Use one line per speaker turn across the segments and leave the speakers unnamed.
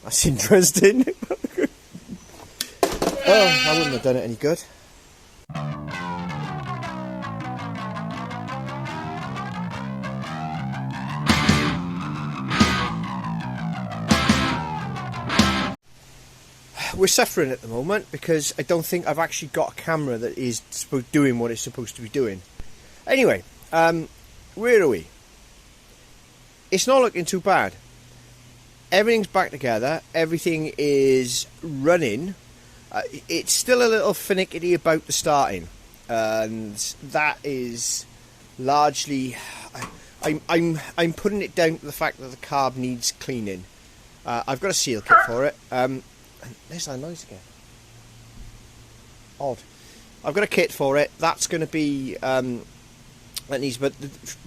That's interesting. Oh, I wouldn't have done it any good. We're suffering at the moment because I don't think I've actually got a camera that is doing what it's supposed to be doing. Anyway, where are we? It's not looking too bad. Everything's back together. Everything is running. It's still a little finicky about the starting, and that is largely. I'm putting it down to the fact that the carb needs cleaning. I've got a seal kit for it. There's that noise again. Odd. I've got a kit for it. That's going to be that needs. But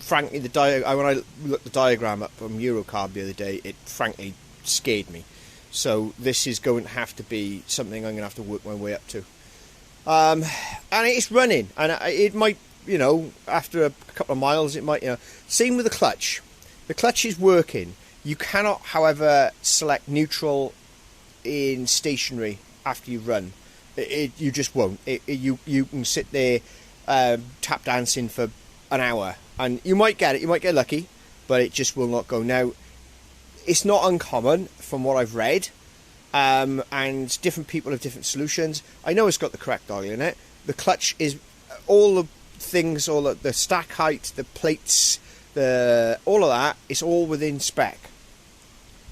frankly, when I looked the diagram up from Eurocarb the other day, it frankly scared me. So this is going to have to be something I'm going to have to work my way up to. And it's running, and it might, after a couple of miles, it might, Same with the clutch. The clutch is working. You cannot, however, select neutral in stationary after you run. You just won't. You can sit there tap dancing for an hour, and you might get it. You might get lucky, but it just will not go. Now, it's not uncommon from what I've read, and different people have different solutions. I know it's got the correct oil in it. The clutch is all the things, all the stack height, the plates, all of that. It's all within spec.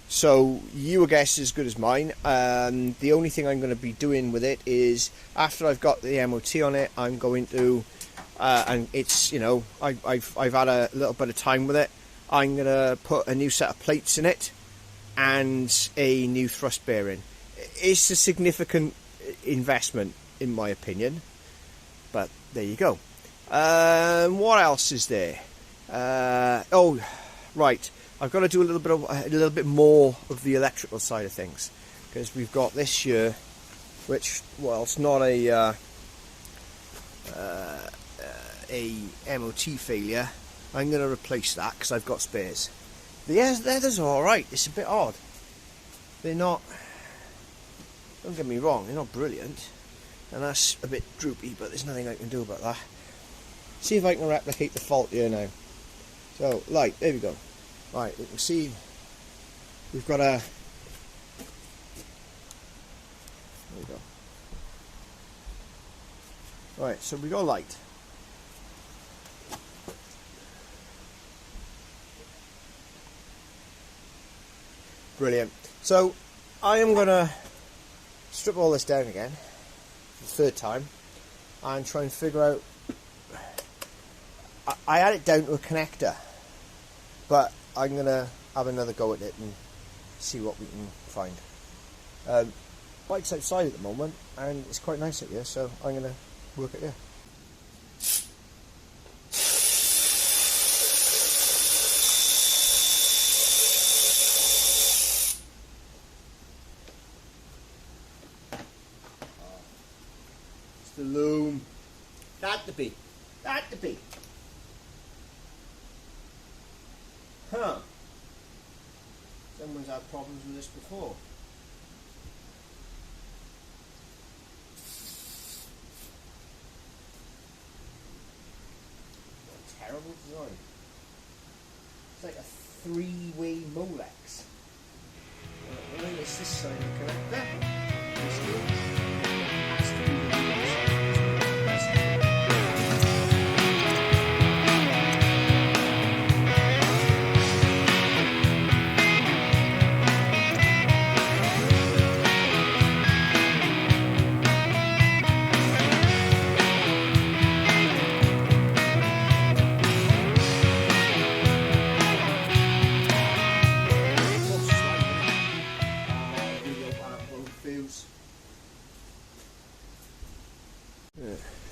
So your guess is as good as mine. The only thing I'm going to be doing with it is after I've got the MOT on it, I'm going to, and it's I've had a little bit of time with it. I'm going to put a new set of plates in it and a new thrust bearing. It's a significant investment in my opinion, but there you go. What else is there? Oh, right. I've got to do a little bit more of the electrical side of things, because we've got this here, which, well, it's not a MOT failure. I'm going to replace that because I've got spares. The others are all right. It's a bit odd. They're not. Don't get me wrong. They're not brilliant, and that's a bit droopy. But there's nothing I can do about that. See if I can replicate the fault here now. So, light. There we go. Right, we can see we've got a. There we go. Right, so we got light. Brilliant. So I am going to strip all this down again for the third time and try and figure out. I had it down to a connector, but I'm going to have another go at it and see what we can find. Bike's outside at the moment and it's quite nice out here, so I'm going to work it here. It's the loom. That to be. Huh. Someone's had problems with this before. What a terrible design. It's like a three-way Molex. When is this side of the connector? Has to be the other side.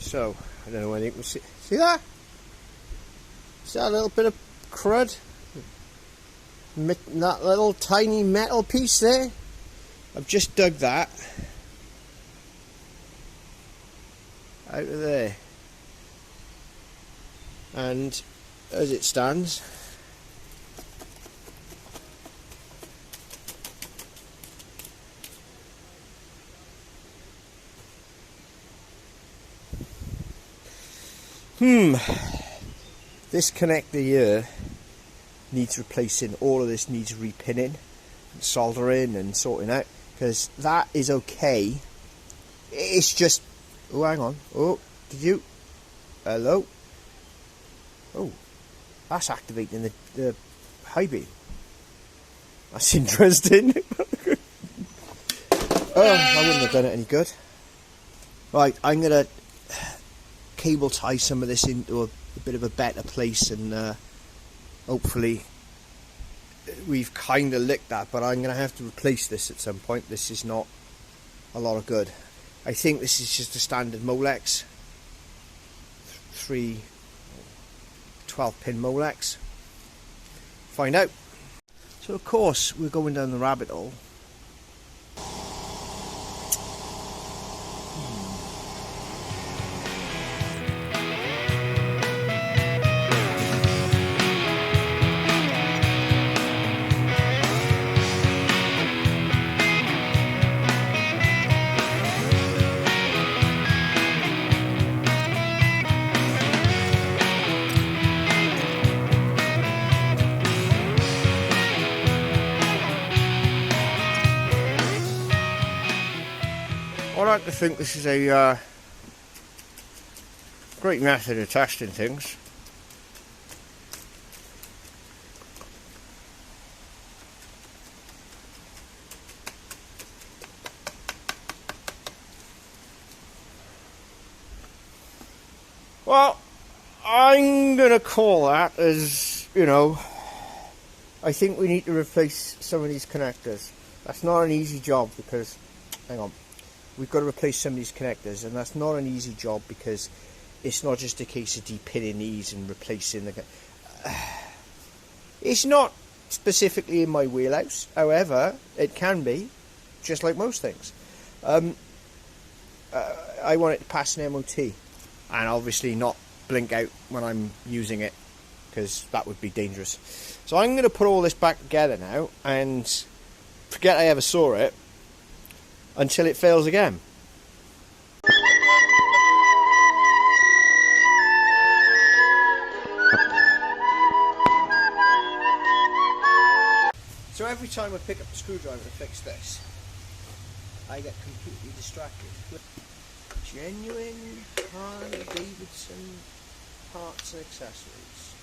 So, I don't know whether you can see that? See that little bit of crud? That little tiny metal piece there? I've just dug that out of there. And as it stands, This connector here needs replacing. All of this needs repinning, and soldering and sorting out, because that is okay. It's just, oh, hang on. Oh, did you? Hello? Oh, that's activating the high beam. That's interesting. Oh, I wouldn't have done it any good. Right, I'm going to cable tie some of this into a bit of a better place, and hopefully we've kind of licked that, but I'm going to have to replace this at some point. This is not a lot of good. I think this is just a standard Molex. 12-pin Molex. Find out. So of course we're going down the rabbit hole. I like to think this is a great method of testing things. Well, I'm going to call that as, you know, I think we need to replace some of these connectors. That's not an easy job because, hang on. We've got to replace some of these connectors, and that's not an easy job because it's not just a case of depinning these and replacing the... It's not specifically in my wheelhouse, however, it can be, just like most things. I want it to pass an MOT, and obviously not blink out when I'm using it, because that would be dangerous. So I'm going to put all this back together now, and forget I ever saw it, until it fails again. So every time I pick up the screwdriver to fix this, I get completely distracted. Genuine Harley Davidson parts and accessories.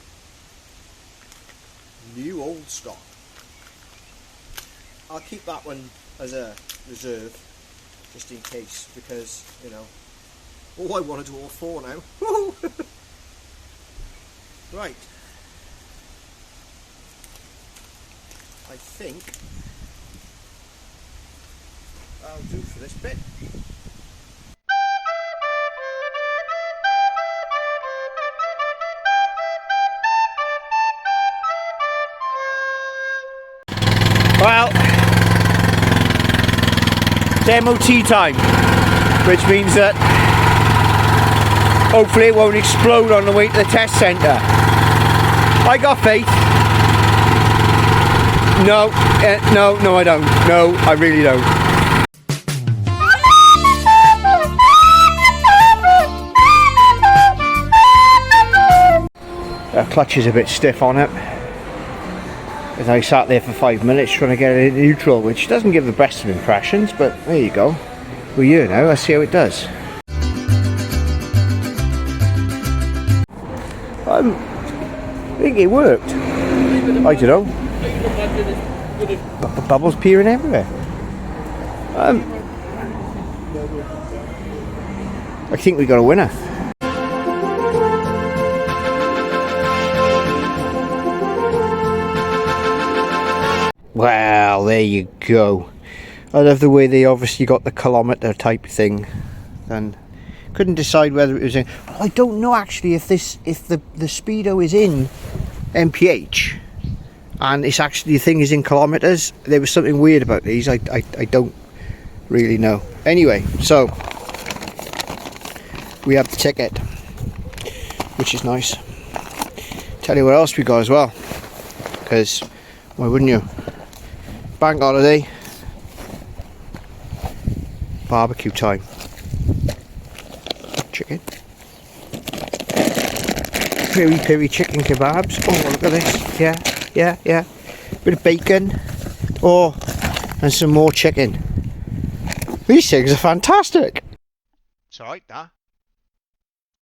New old stock. I'll keep that one as a reserve, just in case, because, you know, I want to do all four now. Right, I think I'll do for this bit. Well, it's MOT time, which means that hopefully it won't explode on the way to the test centre. I got faith. No, no I don't. No, I really don't. The clutch is a bit stiff on it. As I sat there for 5 minutes trying to get it in neutral, which doesn't give the best of impressions, but there you go. We're here now, let's see how it does. I think it worked. I don't know. Bubbles peering everywhere. I think we got a winner. Well, there you go. I love the way they obviously got the kilometre type thing. And couldn't decide whether it was in... I don't know actually if the speedo is in mph and it's actually, the thing is in kilometres. There was something weird about these. I don't really know. Anyway, so we have the ticket, which is nice. Tell you what else we got as well, because why wouldn't you? Bank holiday, barbecue time. Chicken. peri peri chicken kebabs. Oh, look at this. Yeah, yeah, yeah. Bit of bacon. Oh, and some more chicken. These things are fantastic.
It's alright, that.